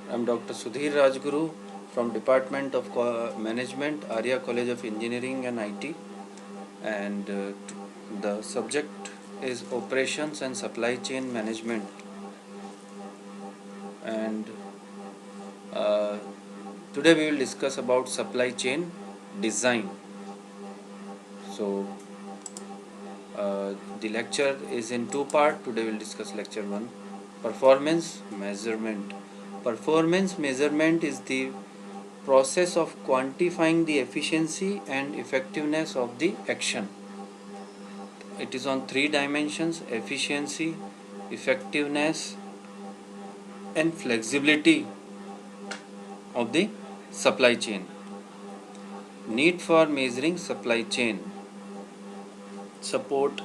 I'm Dr. Sudhir Rajguru from Department of Management, Arya College of Engineering and IT, and the subject is Operations and Supply Chain Management. And uh, today we will discuss about supply chain design. So the lecture is in two parts. Today we will discuss lecture 1, performance measurement. Performance measurement is the process of quantifying the efficiency and effectiveness of the action. It is on three dimensions: efficiency, effectiveness, and flexibility of the supply chain. Need for measuring supply chain: support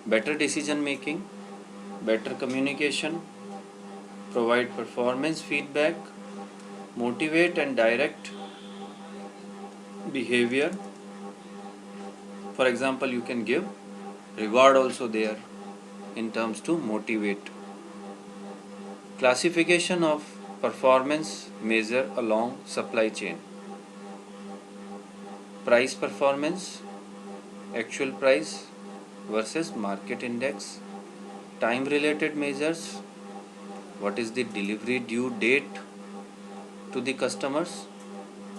better decision making, better communication, provide performance feedback, motivate and direct behavior. For example, you can give reward also there in terms to motivate. Classification of performance measure along supply chain: price performance, actual price versus market index; time related measures, what is the delivery due date to the customers;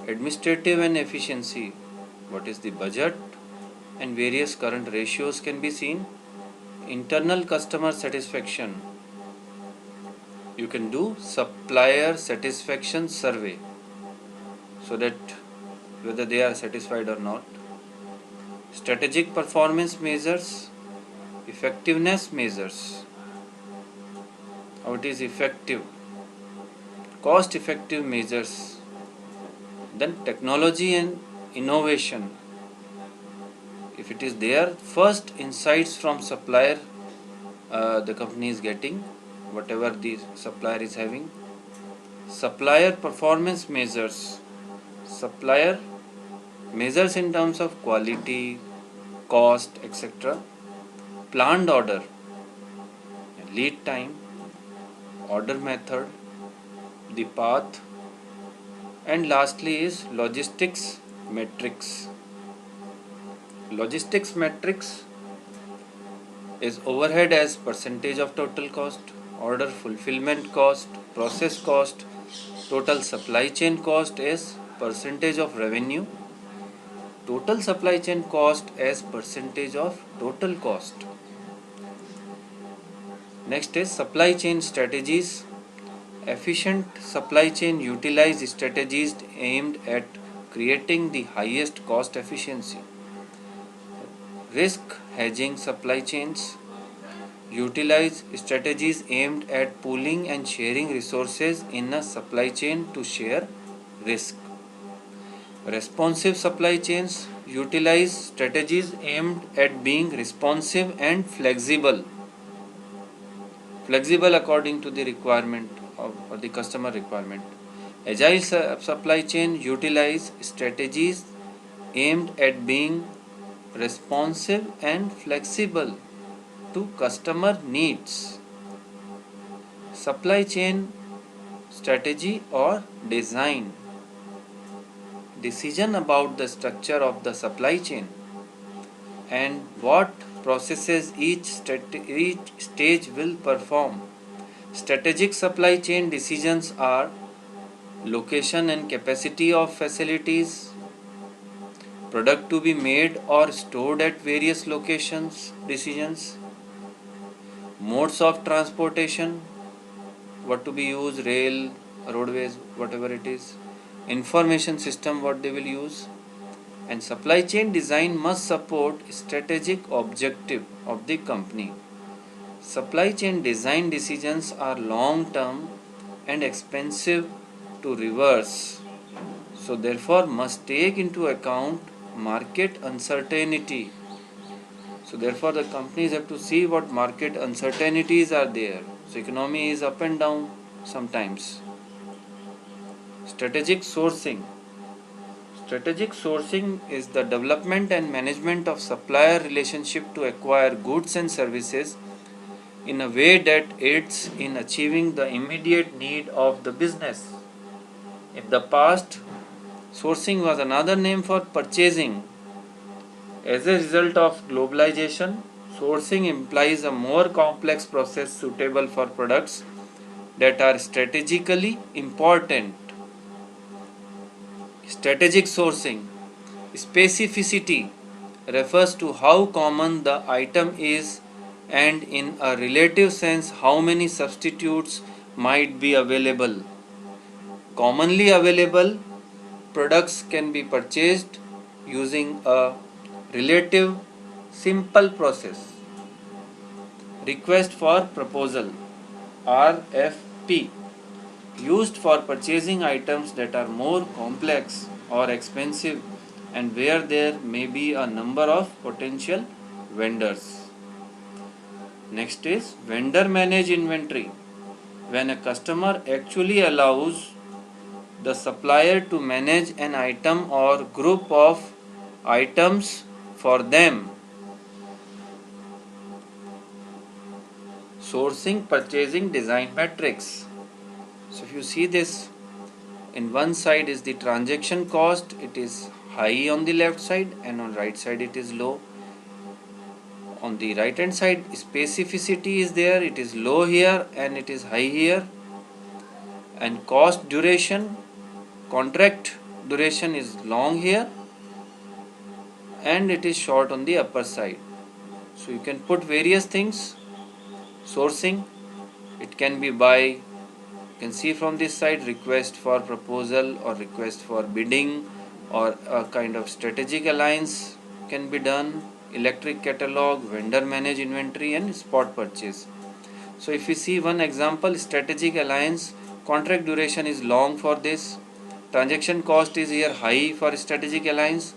administrative and efficiency, what is the budget, and various current ratios can be seen; internal customer satisfaction, you can do supplier satisfaction survey so that whether they are satisfied or not; strategic performance measures, effectiveness measures, how it is effective; cost effective measures; then technology and innovation, if it is there, first insights from supplier the company is getting, whatever the supplier is having; supplier performance measures, supplier measures in terms of quality, cost, etc.; planned order, lead time, order method, the path; and lastly is logistics metrics. Logistics metrics is overhead as percentage of total cost, order fulfillment cost, process cost, total supply chain cost as percentage of revenue, total supply chain cost as percentage of total cost. Next is supply chain strategies. Efficient supply chain utilize strategies aimed at creating the highest cost efficiency. Risk hedging supply chains utilize strategies aimed at pooling and sharing resources in a supply chain to share risk. Responsive supply chains utilize strategies aimed at being responsive and flexible according to the requirement or the customer requirement. Agile supply chain utilize strategies aimed at being responsive and flexible to customer needs. Supply chain strategy or design: decision about the structure of the supply chain and what processes each stage will perform. Strategic supply chain decisions are location and capacity of facilities, product to be made or stored at various locations decisions, modes of transportation, what to be used, rail, roadways, whatever it is, information system, what they will use. And supply chain design must support strategic objective of the company. Supply chain design decisions are long term and expensive to reverse, so therefore must take into account market uncertainty. So therefore the companies have to see what market uncertainties are there. So economy is up and down sometimes. Strategic sourcing. Strategic sourcing is the development and management of supplier relationship to acquire goods and services in a way that aids in achieving the immediate need of the business. If the past, sourcing was another name for purchasing. As a result of globalization, sourcing implies a more complex process suitable for products that are strategically important. Strategic sourcing specificity refers to how common the item is and, in a relative sense, how many substitutes might be available. Commonly available products can be purchased using a relative simple process. Request for proposal RFP, used for purchasing items that are more complex or expensive and where there may be a number of potential vendors. Next is vendor managed inventory, when a customer actually allows the supplier to manage an item or group of items for them. Sourcing purchasing design matrix. So if you see this, in one side is the transaction cost, it is high on the left side, and on right side it is low. On the right hand side, specificity is there, it is low here and it is high here. And cost duration, contract duration is long here and it is short on the upper side. So you can put various things. Sourcing, it can be by, you can see from this side, request for proposal or request for bidding, or a kind of strategic alliance can be done, electric catalog, vendor managed inventory, and spot purchase. So if we see one example, strategic alliance, contract duration is long for this, transaction cost is here high for strategic alliance,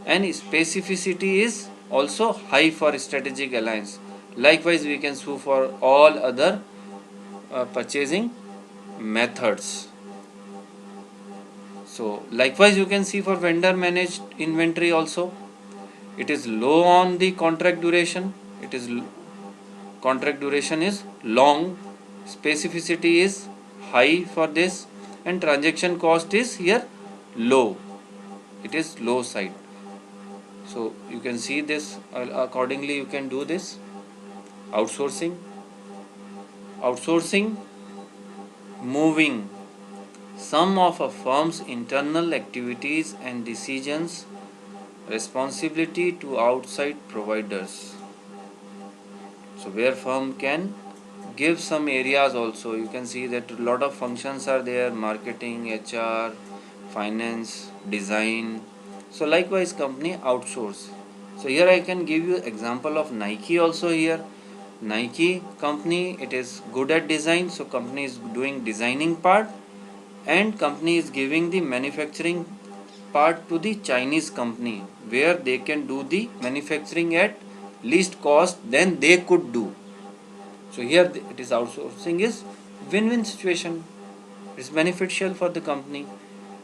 and specificity is also high for strategic alliance. Likewise, we can sue for all other purchasing methods. So likewise, you can see for vendor managed inventory also, it is low on the contract duration, contract duration is long, specificity is high for this, and transaction cost is here low, it is low side. So you can see this, accordingly you can do this. Outsourcing, moving some of a firm's internal activities and decisions responsibility to outside providers. So where firm can give some areas also, you can see that a lot of functions are there, marketing, HR, finance, design. So likewise company outsource. So here I can give you example of Nike also here. Nike company, it is good at design, so company is doing designing part and company is giving the manufacturing part to the Chinese company, where they can do the manufacturing at least cost than they could do. So here it is outsourcing is win-win situation. It is beneficial for the company.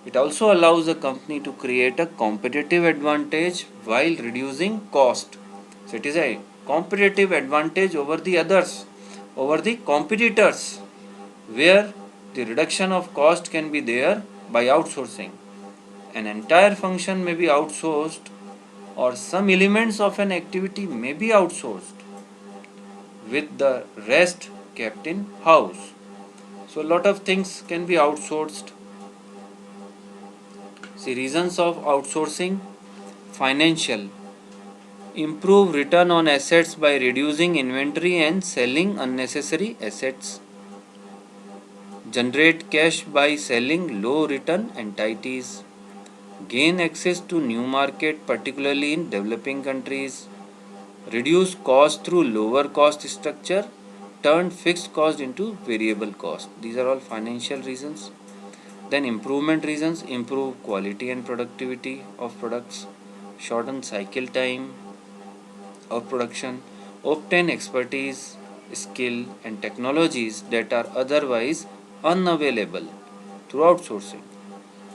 It also allows the company to create a competitive advantage while reducing cost. So it is a competitive advantage over the others, over the competitors, where the reduction of cost can be there by outsourcing. An entire function may be outsourced, or some elements of an activity may be outsourced with the rest kept in house. So a lot of things can be outsourced. See, reasons of outsourcing: financial, improve return on assets by reducing inventory and selling unnecessary assets, generate cash by selling low return entities, gain access to new market particularly in developing countries, reduce cost through lower cost structure, turn fixed cost into variable cost. These are all financial reasons. Then improvement reasons: improve quality and productivity of products, shorten cycle time of production, obtain expertise, skill and technologies that are otherwise unavailable through outsourcing.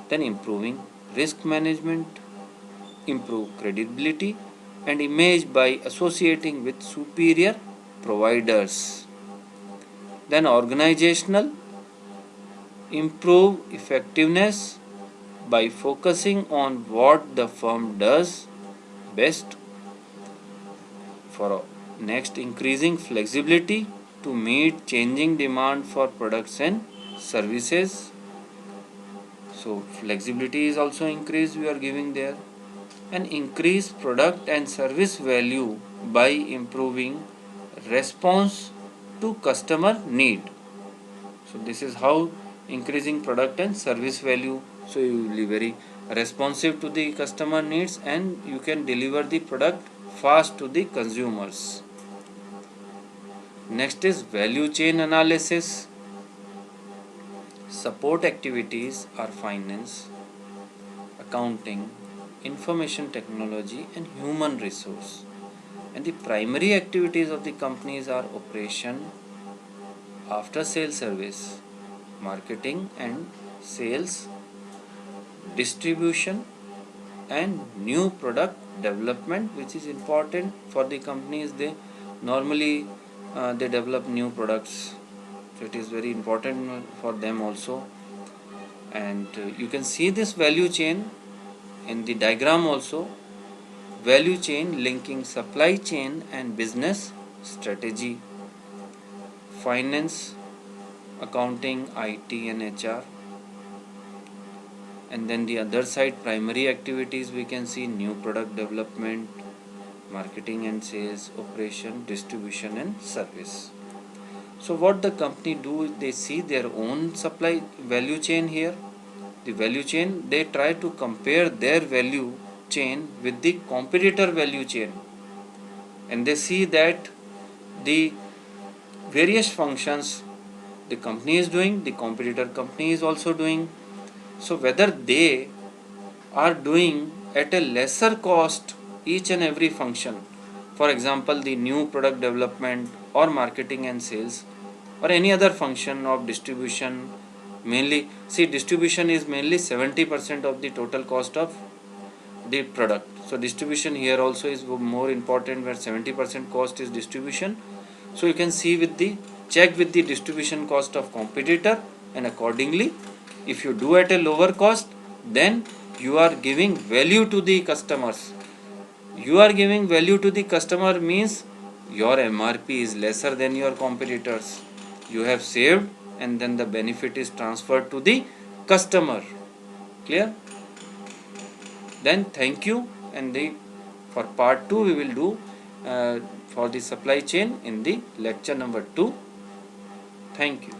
Then improving risk management, improve credibility and image by associating with superior providers. Then organizational, improve effectiveness by focusing on what the firm does best. For next, increasing flexibility to meet changing demand for products and services. So flexibility is also increased, we are giving there. And increase product and service value by improving response to customer need. So this is how increasing product and service value. So you will be very responsive to the customer needs and you can deliver the product fast to the consumers. Next is value chain analysis. Support activities are finance, accounting, information technology and human resource. And the primary activities of the companies are operation, after sales service, marketing and sales, distribution and new product development, which is important for the companies. They normally they develop new products, so it is very important for them also. And you can see this value chain in the diagram also. Value chain linking supply chain and business strategy, finance, accounting, IT and HR. And then the other side, primary activities, we can see new product development, marketing and sales, operation, distribution and service. So what the company do, they see their own supply value chain here. The value chain, they try to compare their value chain with the competitor value chain, and they see that the various functions the company is doing, the competitor company is also doing. So whether they are doing at a lesser cost each and every function, for example the new product development or marketing and sales or any other function of distribution, mainly see distribution is mainly 70% of the total cost of the product. So distribution here also is more important, where 70% cost is distribution. So you can see with the check with the distribution cost of competitor, and accordingly if you do at a lower cost, then you are giving value to the customers. You are giving value to the customer means your MRP is lesser than your competitors. You have saved and then the benefit is transferred to the customer. Clear? Then thank you, and for part 2 we will do for the supply chain in the lecture number 2. Thank you.